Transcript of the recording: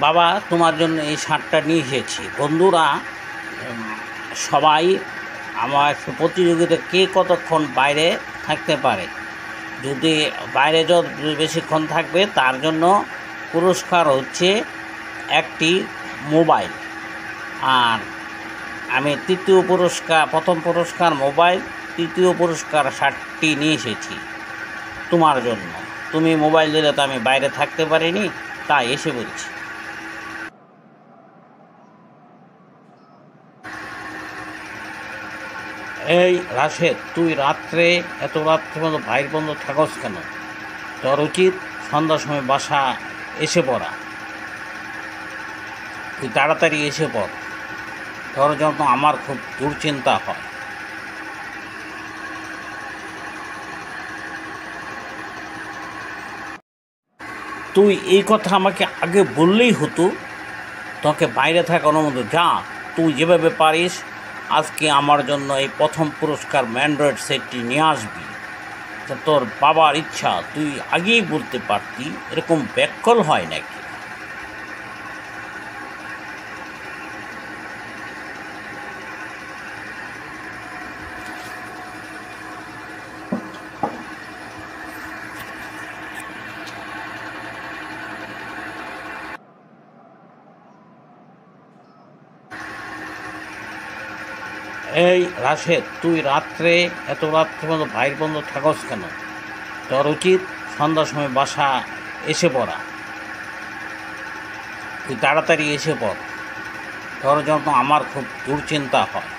বাবা তোমার জন্য এই শার্টটা নিয়ে এসেছি। বন্ধুরা সবাই আমার প্রতিযোগিতা কে কতক্ষণ বাইরে থাকতে পারে, যদি বাইরে যত বেশিক্ষণ থাকবে তার জন্য পুরস্কার হচ্ছে একটি মোবাইল। আর আমি প্রথম পুরস্কার মোবাইল, তৃতীয় পুরস্কার শার্টটি নিয়ে এসেছি তোমার জন্য। তুমি মোবাইল দিলে তো আমি বাইরে থাকতে পারিনি, তাই এসে বলছি। এই রাশেদ, তুই এত রাত্রে পর্যন্ত ভাইয়ের বন্ধ থাকস কেন? তোর উচিত সন্ধ্যার সময় বাসা এসে পড়া। তুই তাড়াতাড়ি এসে পড়, তোর জন্য আমার খুব দুশ্চিন্তা হয়। তুই এই কথা আমাকে আগে বললেই হতো, তোকে বাইরে থাকার অনুমতি। যা, তুই যেভাবে পারিস আজকে আমার জন্য এই প্রথম পুরস্কার অ্যান্ড্রয়েড সেটটি নিয়ে আসবি। তোর বাবার ইচ্ছা, তুই আগেই বলতে পারতি, এরকম ব্যাককল হয় নাকি? এই রাশেদ, তুই এত রাত্রে পর্যন্ত ভাইয়ের বন্ধ থাকস কেন? তোর উচিত সন্ধ্যার সময় বাসা এসে পড়া। তুই তাড়াতাড়ি এসে পড়, তোর জন্য আমার খুব দুশ্চিন্তা হয়।